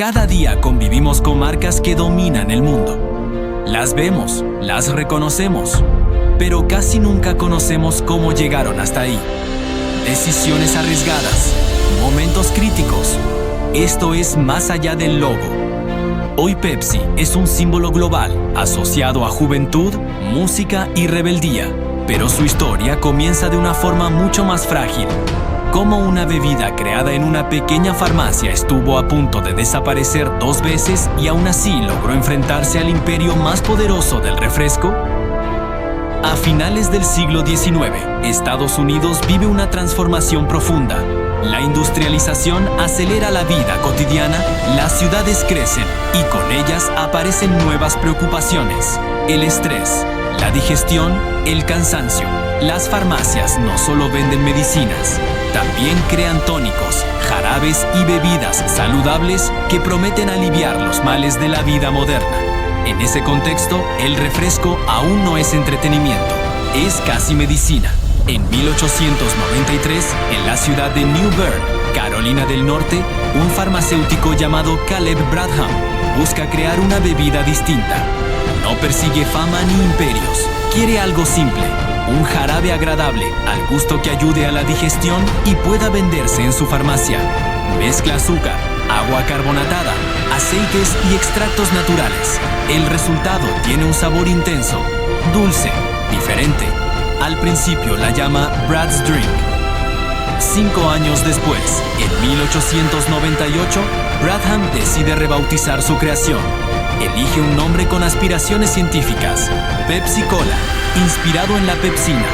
Cada día convivimos con marcas que dominan el mundo. Las vemos, las reconocemos, pero casi nunca conocemos cómo llegaron hasta ahí. Decisiones arriesgadas, momentos críticos. Esto es más allá del logo. Hoy Pepsi es un símbolo global asociado a juventud, música y rebeldía, pero su historia comienza de una forma mucho más frágil. Cómo una bebida creada en una pequeña farmacia estuvo a punto de desaparecer 2 veces y aún así logró enfrentarse al imperio más poderoso del refresco. A finales del siglo XIX, Estados Unidos vive una transformación profunda. La industrialización acelera la vida cotidiana, las ciudades crecen y con ellas aparecen nuevas preocupaciones. El estrés, la digestión, el cansancio. Las farmacias no solo venden medicinas, también crean tónicos, jarabes y bebidas saludables que prometen aliviar los males de la vida moderna. En ese contexto, el refresco aún no es entretenimiento, es casi medicina. En 1893, en la ciudad de New Bern, Carolina del Norte, un farmacéutico llamado Caleb Bradham busca crear una bebida distinta. No persigue fama ni imperios, quiere algo simple, un jarabe agradable, al gusto que ayude a la digestión y pueda venderse en su farmacia. Mezcla azúcar, agua carbonatada, aceites y extractos naturales. El resultado tiene un sabor intenso, dulce, diferente. Al principio la llama Brad's Drink. 5 años después, en 1898, Bradham decide rebautizar su creación. Elige un nombre con aspiraciones científicas, Pepsi Cola, inspirado en la pepsina,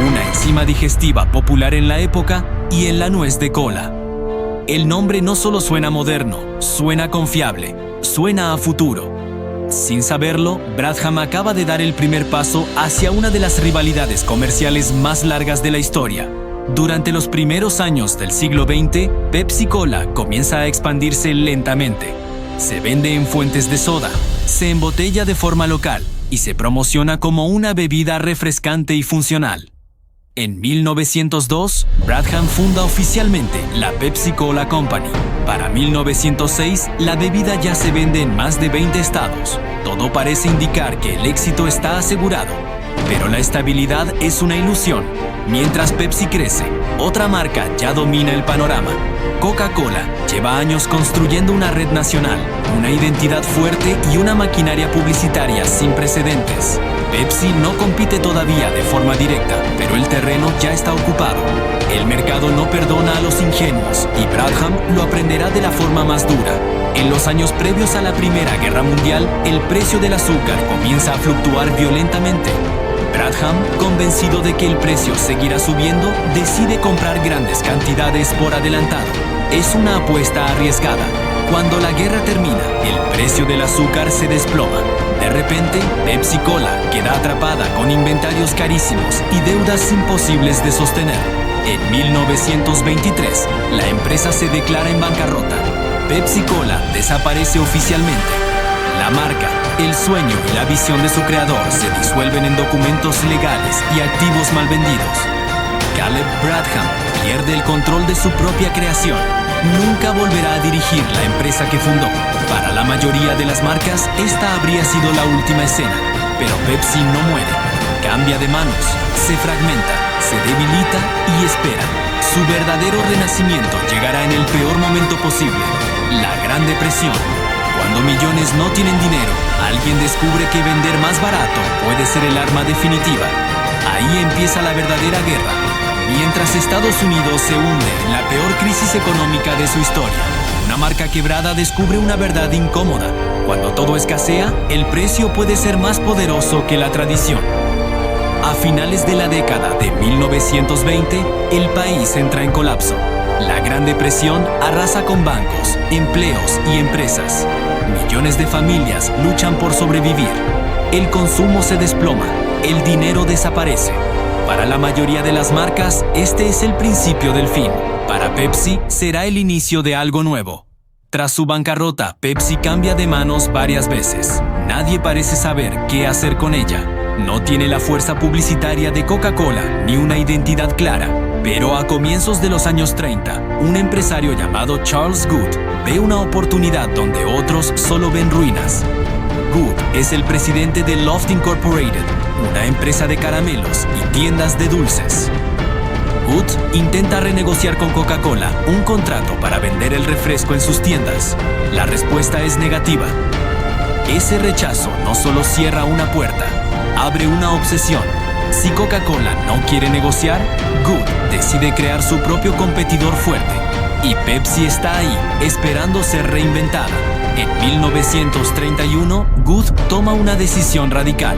una enzima digestiva popular en la época y en la nuez de cola. El nombre no solo suena moderno, suena confiable, suena a futuro. Sin saberlo, Bradham acaba de dar el primer paso hacia una de las rivalidades comerciales más largas de la historia. Durante los primeros años del siglo XX, Pepsi Cola comienza a expandirse lentamente. Se vende en fuentes de soda, se embotella de forma local y se promociona como una bebida refrescante y funcional. En 1902, Bradham funda oficialmente la Pepsi Cola Company. Para 1906, la bebida ya se vende en más de 20 estados. Todo parece indicar que el éxito está asegurado, pero la estabilidad es una ilusión. Mientras Pepsi crece, otra marca ya domina el panorama. Coca-Cola lleva años construyendo una red nacional, una identidad fuerte y una maquinaria publicitaria sin precedentes. Pepsi no compite todavía de forma directa, pero el terreno ya está ocupado. El mercado no perdona a los ingenuos y Bradham lo aprenderá de la forma más dura. En los años previos a la Primera Guerra Mundial, el precio del azúcar comienza a fluctuar violentamente. Bradham, convencido de que el precio seguirá subiendo, decide comprar grandes cantidades por adelantado. Es una apuesta arriesgada. Cuando la guerra termina, el precio del azúcar se desploma. De repente, Pepsi Cola queda atrapada con inventarios carísimos y deudas imposibles de sostener. En 1923, la empresa se declara en bancarrota. Pepsi Cola desaparece oficialmente. La marca, el sueño y la visión de su creador se disuelven en documentos legales y activos mal vendidos. Caleb Bradham pierde el control de su propia creación. Nunca volverá a dirigir la empresa que fundó. Para la mayoría de las marcas, esta habría sido la última escena. Pero Pepsi no muere. Cambia de manos, se fragmenta, se debilita y espera. Su verdadero renacimiento llegará en el peor momento posible, la Gran Depresión. Cuando millones no tienen dinero, alguien descubre que vender más barato puede ser el arma definitiva. Ahí empieza la verdadera guerra. Mientras Estados Unidos se hunde en la peor crisis económica de su historia, una marca quebrada descubre una verdad incómoda. Cuando todo escasea, el precio puede ser más poderoso que la tradición. A finales de la década de 1920, el país entra en colapso. La Gran Depresión arrasa con bancos, empleos y empresas. Millones de familias luchan por sobrevivir. El consumo se desploma, el dinero desaparece. Para la mayoría de las marcas, este es el principio del fin. Para Pepsi, será el inicio de algo nuevo. Tras su bancarrota, Pepsi cambia de manos varias veces. Nadie parece saber qué hacer con ella. No tiene la fuerza publicitaria de Coca-Cola ni una identidad clara. Pero a comienzos de los años 30, un empresario llamado Charles Good ve una oportunidad donde otros solo ven ruinas. Good es el presidente de Loft Incorporated, una empresa de caramelos y tiendas de dulces. Good intenta renegociar con Coca-Cola un contrato para vender el refresco en sus tiendas. La respuesta es negativa. Ese rechazo no solo cierra una puerta, abre una obsesión. Si Coca-Cola no quiere negociar, Good decide crear su propio competidor fuerte. Y Pepsi está ahí, esperando ser reinventada. En 1931, Good toma una decisión radical.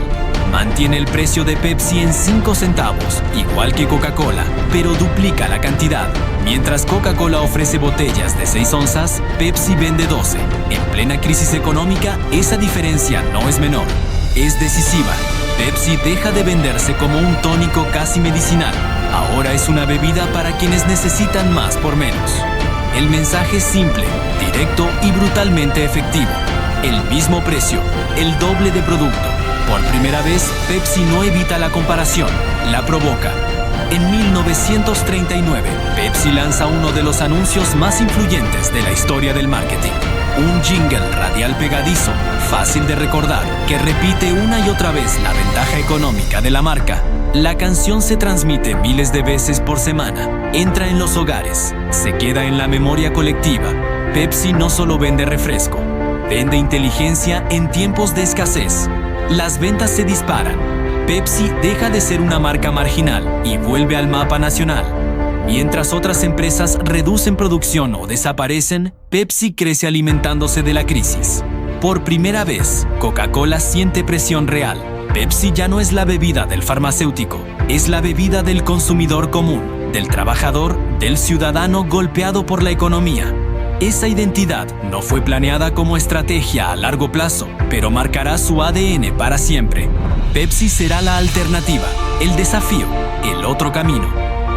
Mantiene el precio de Pepsi en 5 centavos, igual que Coca-Cola, pero duplica la cantidad. Mientras Coca-Cola ofrece botellas de 6 onzas, Pepsi vende 12. En plena crisis económica, esa diferencia no es menor. Es decisiva. Pepsi deja de venderse como un tónico casi medicinal. Ahora es una bebida para quienes necesitan más por menos. El mensaje es simple, directo y brutalmente efectivo. El mismo precio, el doble de producto. Por primera vez, Pepsi no evita la comparación, la provoca. En 1939, Pepsi lanza uno de los anuncios más influyentes de la historia del marketing. Un jingle radial pegadizo, fácil de recordar, que repite una y otra vez la ventaja económica de la marca. La canción se transmite miles de veces por semana, entra en los hogares, se queda en la memoria colectiva. Pepsi no solo vende refresco, vende inteligencia en tiempos de escasez. Las ventas se disparan. Pepsi deja de ser una marca marginal y vuelve al mapa nacional. Mientras otras empresas reducen producción o desaparecen, Pepsi crece alimentándose de la crisis. Por primera vez, Coca-Cola siente presión real. Pepsi ya no es la bebida del farmacéutico, es la bebida del consumidor común, del trabajador, del ciudadano golpeado por la economía. Esa identidad no fue planeada como estrategia a largo plazo, pero marcará su ADN para siempre. Pepsi será la alternativa, el desafío, el otro camino.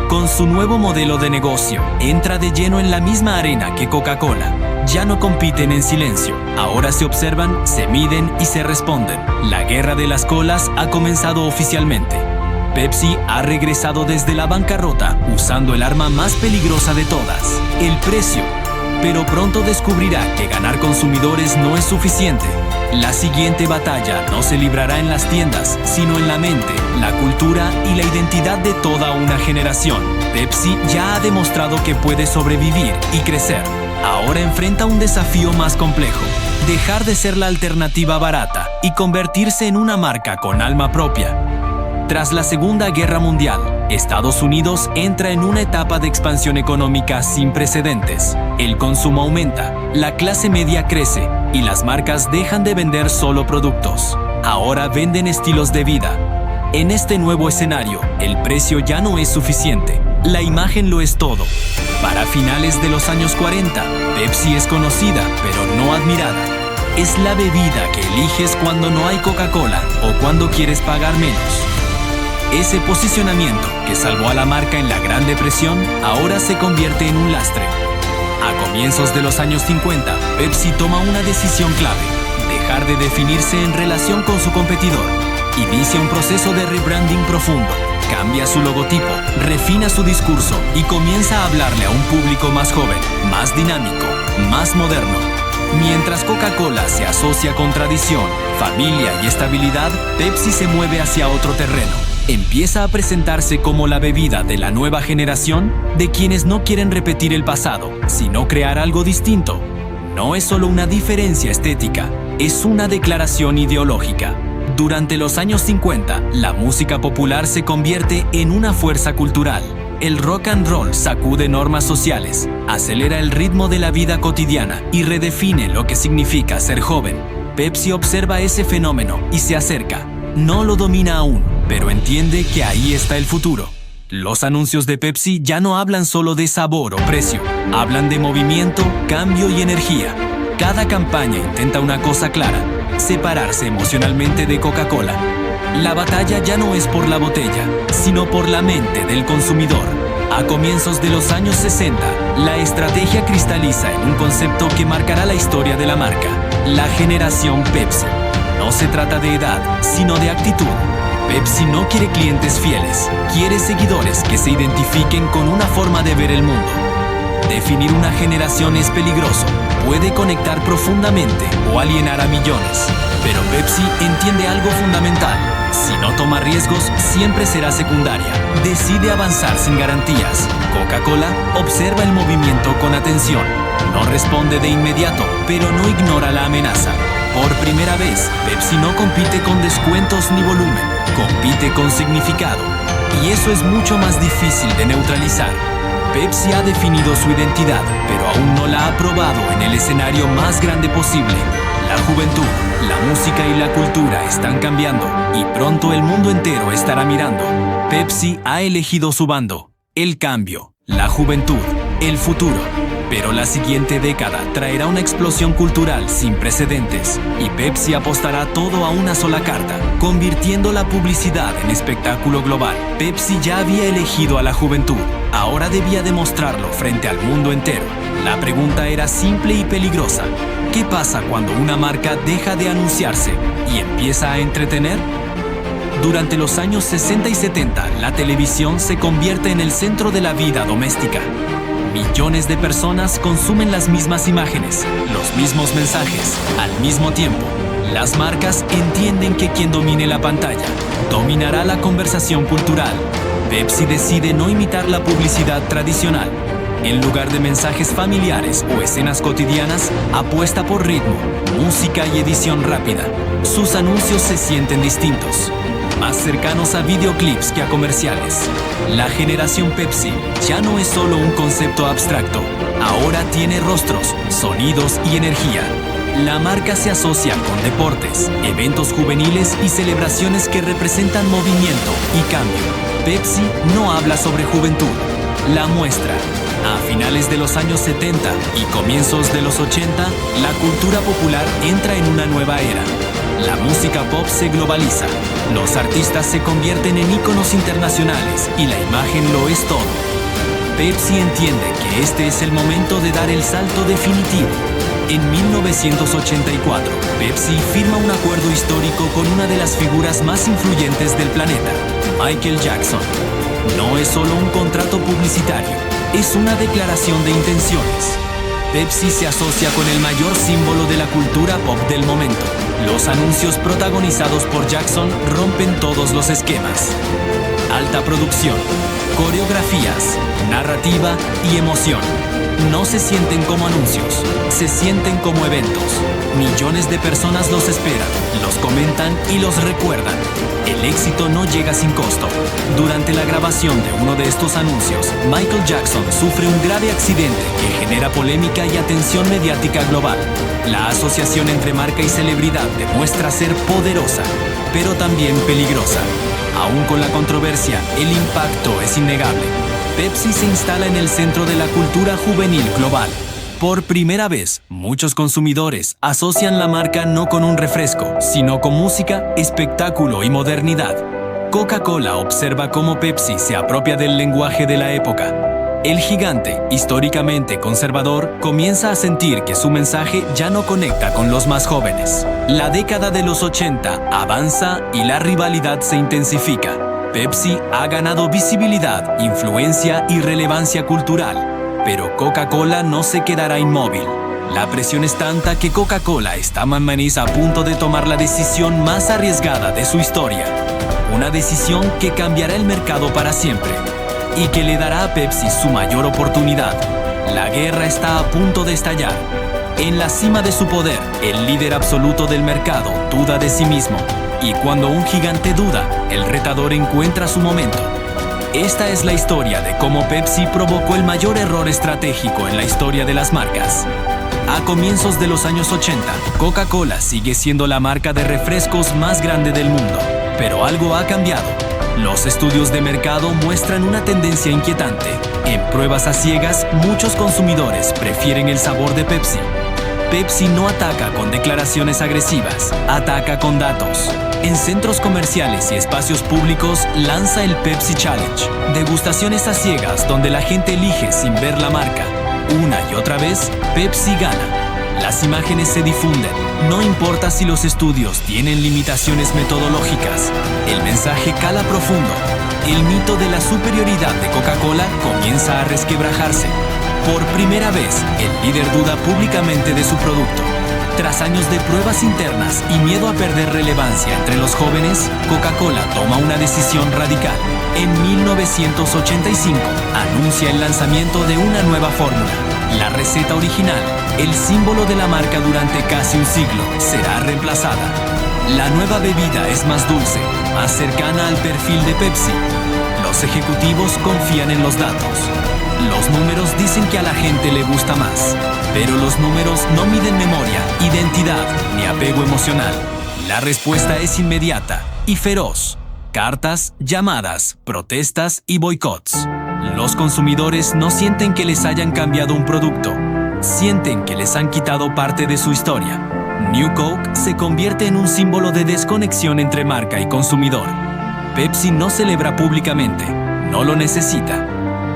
Con su nuevo modelo de negocio, entra de lleno en la misma arena que Coca-Cola. Ya no compiten en silencio, ahora se observan, se miden y se responden. La guerra de las colas ha comenzado oficialmente. Pepsi ha regresado desde la bancarrota usando el arma más peligrosa de todas, el precio. Pero pronto descubrirá que ganar consumidores no es suficiente. La siguiente batalla no se librará en las tiendas, sino en la mente, la cultura y la identidad de toda una generación. Pepsi ya ha demostrado que puede sobrevivir y crecer. Ahora enfrenta un desafío más complejo: dejar de ser la alternativa barata y convertirse en una marca con alma propia. Tras la Segunda Guerra Mundial, Estados Unidos entra en una etapa de expansión económica sin precedentes. El consumo aumenta, la clase media crece y las marcas dejan de vender solo productos. Ahora venden estilos de vida. En este nuevo escenario, el precio ya no es suficiente. La imagen lo es todo. Para finales de los años 40, Pepsi es conocida, pero no admirada. Es la bebida que eliges cuando no hay Coca-Cola o cuando quieres pagar menos. Ese posicionamiento que salvó a la marca en la Gran Depresión ahora se convierte en un lastre. A comienzos de los años 50, Pepsi toma una decisión clave: dejar de definirse en relación con su competidor. Inicia un proceso de rebranding profundo, cambia su logotipo, refina su discurso y comienza a hablarle a un público más joven, más dinámico, más moderno. Mientras Coca-Cola se asocia con tradición, familia y estabilidad, Pepsi se mueve hacia otro terreno. Empieza a presentarse como la bebida de la nueva generación, de quienes no quieren repetir el pasado, sino crear algo distinto. No es solo una diferencia estética, es una declaración ideológica. Durante los años 50, la música popular se convierte en una fuerza cultural. El rock and roll sacude normas sociales, acelera el ritmo de la vida cotidiana y redefine lo que significa ser joven. Pepsi observa ese fenómeno y se acerca. No lo domina aún, pero entiende que ahí está el futuro. Los anuncios de Pepsi ya no hablan solo de sabor o precio, hablan de movimiento, cambio y energía. Cada campaña intenta una cosa clara: separarse emocionalmente de Coca-Cola. La batalla ya no es por la botella, sino por la mente del consumidor. A comienzos de los años 60, la estrategia cristaliza en un concepto que marcará la historia de la marca: la generación Pepsi. No se trata de edad, sino de actitud. Pepsi no quiere clientes fieles, quiere seguidores que se identifiquen con una forma de ver el mundo. Definir una generación es peligroso. Puede conectar profundamente o alienar a millones. Pero Pepsi entiende algo fundamental. Si no toma riesgos, siempre será secundaria. Decide avanzar sin garantías. Coca-Cola observa el movimiento con atención. No responde de inmediato, pero no ignora la amenaza. Por primera vez, Pepsi no compite con descuentos ni volumen. Compite con significado. Y eso es mucho más difícil de neutralizar. Pepsi ha definido su identidad, pero aún no la ha probado en el escenario más grande posible. La juventud, la música y la cultura están cambiando, y pronto el mundo entero estará mirando. Pepsi ha elegido su bando. El cambio, la juventud, el futuro. Pero la siguiente década traerá una explosión cultural sin precedentes, y Pepsi apostará todo a una sola carta, convirtiendo la publicidad en espectáculo global. Pepsi ya había elegido a la juventud, ahora debía demostrarlo frente al mundo entero. La pregunta era simple y peligrosa. ¿Qué pasa cuando una marca deja de anunciarse y empieza a entretener? Durante los años 60 y 70, la televisión se convierte en el centro de la vida doméstica. Millones de personas consumen las mismas imágenes, los mismos mensajes, al mismo tiempo. Las marcas entienden que quien domine la pantalla dominará la conversación cultural. Pepsi decide no imitar la publicidad tradicional. En lugar de mensajes familiares o escenas cotidianas, apuesta por ritmo, música y edición rápida. Sus anuncios se sienten distintos, más cercanos a videoclips que a comerciales. La generación Pepsi ya no es solo un concepto abstracto, ahora tiene rostros, sonidos y energía. La marca se asocia con deportes, eventos juveniles y celebraciones que representan movimiento y cambio. Pepsi no habla sobre juventud, la muestra. A finales de los años 70 y comienzos de los 80, la cultura popular entra en una nueva era. La música pop se globaliza, los artistas se convierten en íconos internacionales y la imagen lo es todo. Pepsi entiende que este es el momento de dar el salto definitivo. En 1984, Pepsi firma un acuerdo histórico con una de las figuras más influyentes del planeta, Michael Jackson. No es solo un contrato publicitario, es una declaración de intenciones. Pepsi se asocia con el mayor símbolo de la cultura pop del momento. Los anuncios protagonizados por Jackson rompen todos los esquemas. Alta producción, coreografías, narrativa y emoción. No se sienten como anuncios, se sienten como eventos. Millones de personas los esperan, los comentan y los recuerdan. El éxito no llega sin costo. Durante la grabación de uno de estos anuncios, Michael Jackson sufre un grave accidente que genera polémica y atención mediática global. La asociación entre marca y celebridad demuestra ser poderosa, pero también peligrosa. Aún con la controversia, el impacto es innegable. Pepsi se instala en el centro de la cultura juvenil global. Por primera vez, muchos consumidores asocian la marca no con un refresco, sino con música, espectáculo y modernidad. Coca-Cola observa cómo Pepsi se apropia del lenguaje de la época. El gigante, históricamente conservador, comienza a sentir que su mensaje ya no conecta con los más jóvenes. La década de los 80 avanza y la rivalidad se intensifica. Pepsi ha ganado visibilidad, influencia y relevancia cultural, pero Coca-Cola no se quedará inmóvil. La presión es tanta que Coca-Cola está a punto de tomar la decisión más arriesgada de su historia. Una decisión que cambiará el mercado para siempre y que le dará a Pepsi su mayor oportunidad. La guerra está a punto de estallar. En la cima de su poder, el líder absoluto del mercado duda de sí mismo. Y cuando un gigante duda, el retador encuentra su momento. Esta es la historia de cómo Pepsi provocó el mayor error estratégico en la historia de las marcas. A comienzos de los años 80, Coca-Cola sigue siendo la marca de refrescos más grande del mundo, pero algo ha cambiado. Los estudios de mercado muestran una tendencia inquietante. En pruebas a ciegas, muchos consumidores prefieren el sabor de Pepsi. Pepsi no ataca con declaraciones agresivas, ataca con datos. En centros comerciales y espacios públicos lanza el Pepsi Challenge, degustaciones a ciegas donde la gente elige sin ver la marca. Una y otra vez, Pepsi gana. Las imágenes se difunden, no importa si los estudios tienen limitaciones metodológicas. El mensaje cala profundo. El mito de la superioridad de Coca-Cola comienza a resquebrajarse. Por primera vez, el líder duda públicamente de su producto. Tras años de pruebas internas y miedo a perder relevancia entre los jóvenes, Coca-Cola toma una decisión radical. En 1985, anuncia el lanzamiento de una nueva fórmula. La receta original, el símbolo de la marca durante casi un siglo, será reemplazada. La nueva bebida es más dulce, más cercana al perfil de Pepsi. Los ejecutivos confían en los datos. Los números dicen que a la gente le gusta más, pero los números no miden memoria, identidad ni apego emocional. La respuesta es inmediata y feroz. Cartas, llamadas, protestas y boicots. Los consumidores no sienten que les hayan cambiado un producto, sienten que les han quitado parte de su historia. New Coke se convierte en un símbolo de desconexión entre marca y consumidor. Pepsi no celebra públicamente, no lo necesita.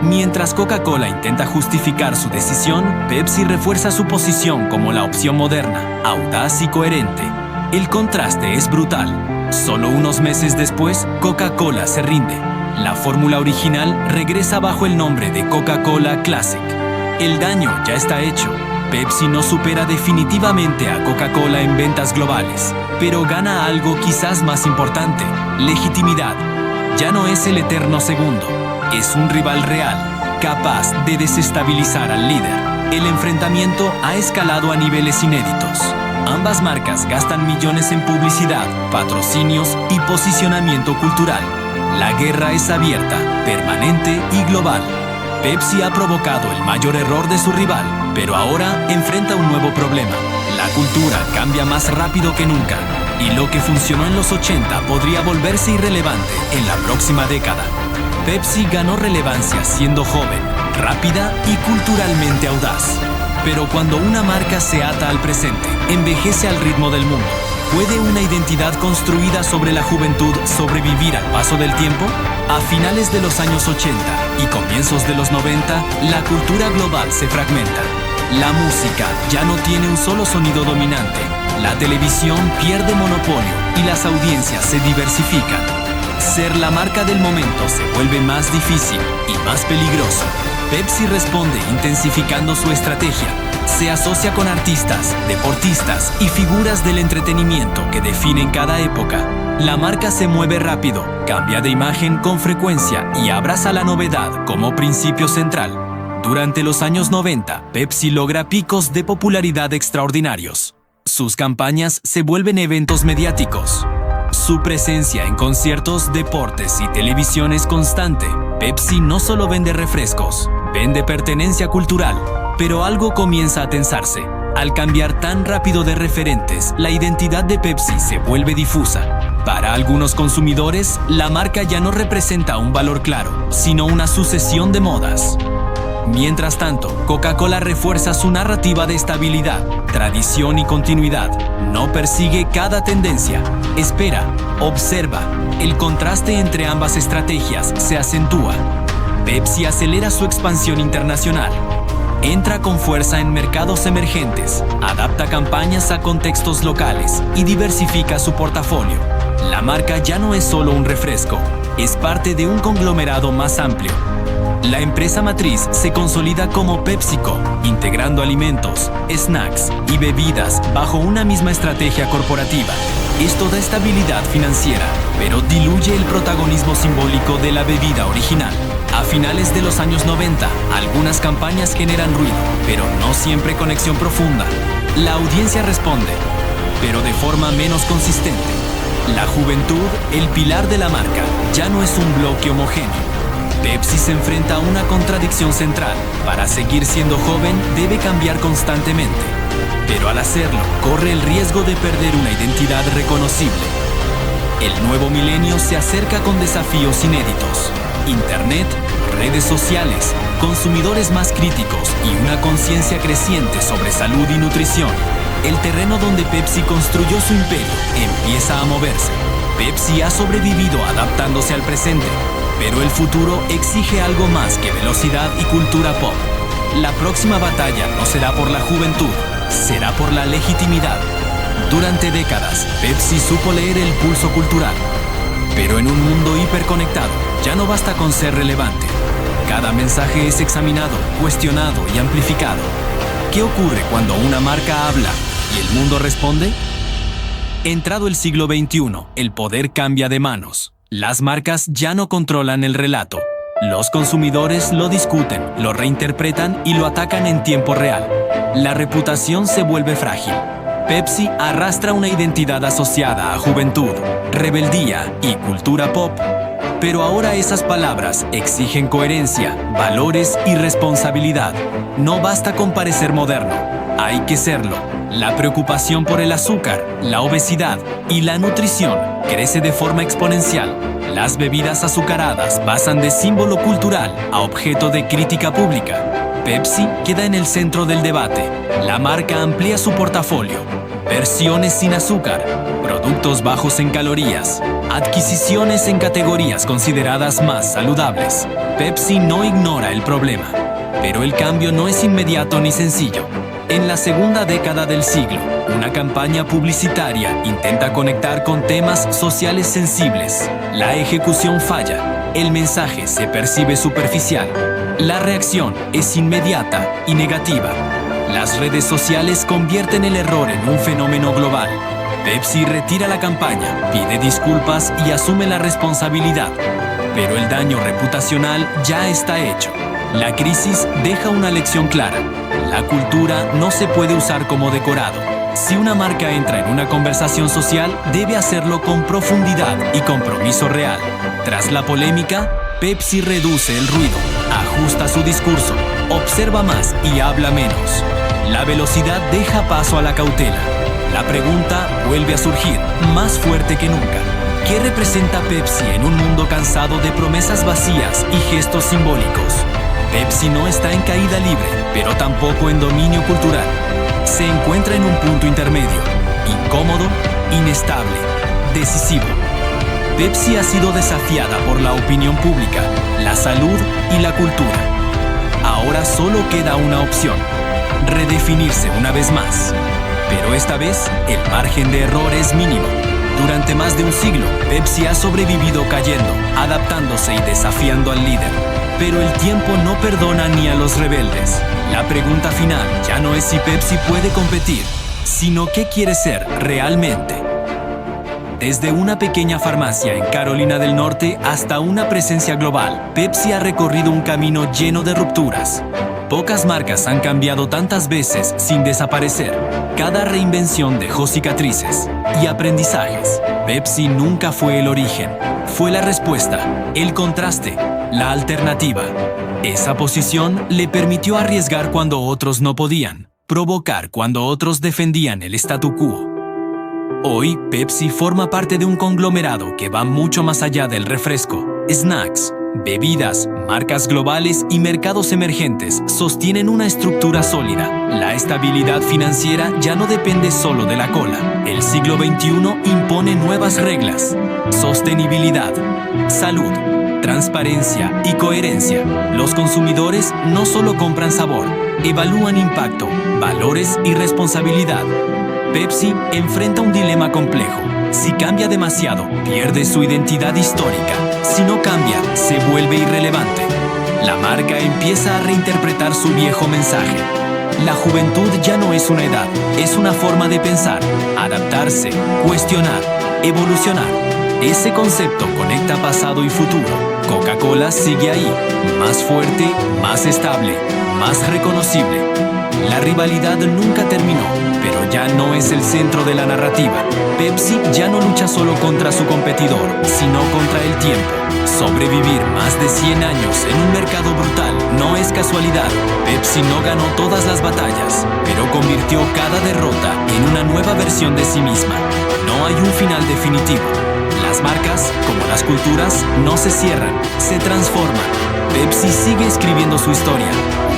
Mientras Coca-Cola intenta justificar su decisión, Pepsi refuerza su posición como la opción moderna, audaz y coherente. El contraste es brutal. Solo unos meses después, Coca-Cola se rinde. La fórmula original regresa bajo el nombre de Coca-Cola Classic. El daño ya está hecho. Pepsi no supera definitivamente a Coca-Cola en ventas globales, pero gana algo quizás más importante: legitimidad. Ya no es el eterno segundo, es un rival real, capaz de desestabilizar al líder. El enfrentamiento ha escalado a niveles inéditos. Ambas marcas gastan millones en publicidad, patrocinios y posicionamiento cultural. La guerra es abierta, permanente y global. Pepsi ha provocado el mayor error de su rival, pero ahora enfrenta un nuevo problema. La cultura cambia más rápido que nunca, y lo que funcionó en los 80 podría volverse irrelevante en la próxima década. Pepsi ganó relevancia siendo joven, rápida y culturalmente audaz. Pero cuando una marca se ata al presente, envejece al ritmo del mundo, ¿puede una identidad construida sobre la juventud sobrevivir al paso del tiempo? A finales de los años 80 y comienzos de los 90, la cultura global se fragmenta. La música ya no tiene un solo sonido dominante. La televisión pierde monopolio y las audiencias se diversifican. Ser la marca del momento se vuelve más difícil y más peligroso. Pepsi responde intensificando su estrategia. Se asocia con artistas, deportistas y figuras del entretenimiento que definen cada época. La marca se mueve rápido, cambia de imagen con frecuencia y abraza la novedad como principio central. Durante los años 90, Pepsi logra picos de popularidad extraordinarios. Sus campañas se vuelven eventos mediáticos. Su presencia en conciertos, deportes y televisión es constante. Pepsi no solo vende refrescos, vende pertenencia cultural. Pero algo comienza a tensarse. Al cambiar tan rápido de referentes, la identidad de Pepsi se vuelve difusa. Para algunos consumidores, la marca ya no representa un valor claro, sino una sucesión de modas. Mientras tanto, Coca-Cola refuerza su narrativa de estabilidad, tradición y continuidad. No persigue cada tendencia. Espera, observa. El contraste entre ambas estrategias se acentúa. Pepsi acelera su expansión internacional. Entra con fuerza en mercados emergentes, adapta campañas a contextos locales y diversifica su portafolio. La marca ya no es solo un refresco, es parte de un conglomerado más amplio. La empresa matriz se consolida como PepsiCo, integrando alimentos, snacks y bebidas bajo una misma estrategia corporativa. Esto da estabilidad financiera, pero diluye el protagonismo simbólico de la bebida original. A finales de los años 90, algunas campañas generan ruido, pero no siempre conexión profunda. La audiencia responde, pero de forma menos consistente. La juventud, el pilar de la marca, ya no es un bloque homogéneo. Pepsi se enfrenta a una contradicción central. Para seguir siendo joven, debe cambiar constantemente. Pero al hacerlo, corre el riesgo de perder una identidad reconocible. El nuevo milenio se acerca con desafíos inéditos. Internet, redes sociales, consumidores más críticos y una conciencia creciente sobre salud y nutrición. El terreno donde Pepsi construyó su imperio empieza a moverse. Pepsi ha sobrevivido adaptándose al presente, pero el futuro exige algo más que velocidad y cultura pop. La próxima batalla no será por la juventud, será por la legitimidad. Durante décadas, Pepsi supo leer el pulso cultural. Pero en un mundo hiperconectado, ya no basta con ser relevante. Cada mensaje es examinado, cuestionado y amplificado. ¿Qué ocurre cuando una marca habla y el mundo responde? Entrado el siglo XXI, el poder cambia de manos. Las marcas ya no controlan el relato. Los consumidores lo discuten, lo reinterpretan y lo atacan en tiempo real. La reputación se vuelve frágil. Pepsi arrastra una identidad asociada a juventud, rebeldía y cultura pop. Pero ahora esas palabras exigen coherencia, valores y responsabilidad. No basta con parecer moderno, hay que serlo. La preocupación por el azúcar, la obesidad y la nutrición crece de forma exponencial. Las bebidas azucaradas pasan de símbolo cultural a objeto de crítica pública. Pepsi queda en el centro del debate. La marca amplía su portafolio. Versiones sin azúcar, productos bajos en calorías, adquisiciones en categorías consideradas más saludables. Pepsi no ignora el problema, pero el cambio no es inmediato ni sencillo. En la segunda década del siglo, una campaña publicitaria intenta conectar con temas sociales sensibles. La ejecución falla, el mensaje se percibe superficial. La reacción es inmediata y negativa. Las redes sociales convierten el error en un fenómeno global. Pepsi retira la campaña, pide disculpas y asume la responsabilidad. Pero el daño reputacional ya está hecho. La crisis deja una lección clara. La cultura no se puede usar como decorado. Si una marca entra en una conversación social, debe hacerlo con profundidad y compromiso real. Tras la polémica, Pepsi reduce el ruido, ajusta su discurso, observa más y habla menos. La velocidad deja paso a la cautela. La pregunta vuelve a surgir, más fuerte que nunca. ¿Qué representa Pepsi en un mundo cansado de promesas vacías y gestos simbólicos? Pepsi no está en caída libre, pero tampoco en dominio cultural. Se encuentra en un punto intermedio, incómodo, inestable, decisivo. Pepsi ha sido desafiada por la opinión pública, la salud y la cultura. Ahora solo queda una opción: redefinirse una vez más. Pero esta vez, el margen de error es mínimo. Durante más de un siglo, Pepsi ha sobrevivido cayendo, adaptándose y desafiando al líder. Pero el tiempo no perdona ni a los rebeldes. La pregunta final ya no es si Pepsi puede competir, sino qué quiere ser realmente. Desde una pequeña farmacia en Carolina del Norte hasta una presencia global, Pepsi ha recorrido un camino lleno de rupturas. Pocas marcas han cambiado tantas veces sin desaparecer. Cada reinvención dejó cicatrices y aprendizajes. Pepsi nunca fue el origen, fue la respuesta, el contraste, la alternativa. Esa posición le permitió arriesgar cuando otros no podían, provocar cuando otros defendían el statu quo. Hoy, Pepsi forma parte de un conglomerado que va mucho más allá del refresco. Snacks, bebidas, marcas globales y mercados emergentes sostienen una estructura sólida. La estabilidad financiera ya no depende solo de la cola. El siglo XXI impone nuevas reglas: sostenibilidad, salud, transparencia y coherencia. Los consumidores no solo compran sabor, evalúan impacto, valores y responsabilidad. Pepsi enfrenta un dilema complejo. Si cambia demasiado, pierde su identidad histórica. Si no cambia, se vuelve irrelevante. La marca empieza a reinterpretar su viejo mensaje. La juventud ya no es una edad, es una forma de pensar, adaptarse, cuestionar, evolucionar. Ese concepto conecta pasado y futuro. Coca-Cola sigue ahí, más fuerte, más estable, más reconocible. La rivalidad nunca terminó, pero ya no es el centro de la narrativa. Pepsi ya no lucha solo contra su competidor, sino contra el tiempo. Sobrevivir más de 100 años en un mercado brutal no es casualidad. Pepsi no ganó todas las batallas, pero convirtió cada derrota en una nueva versión de sí misma. No hay un final definitivo. Las marcas, como las culturas, no se cierran, se transforman. Pepsi sigue escribiendo su historia,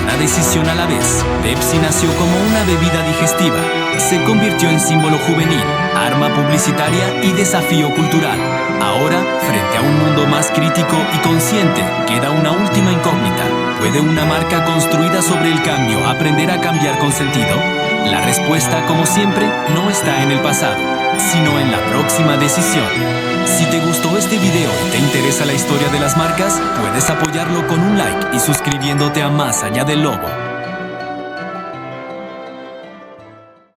una decisión a la vez. Pepsi nació como una bebida digestiva, se convirtió en símbolo juvenil, arma publicitaria y desafío cultural. Ahora, frente a un mundo más crítico y consciente, queda una última incógnita. ¿Puede una marca construida sobre el cambio aprender a cambiar con sentido? La respuesta, como siempre, no está en el pasado, sino en la próxima decisión. Si te gustó este video y te interesa la historia de las marcas, puedes apoyarlo con un like y suscribiéndote a Más Allá del Logo.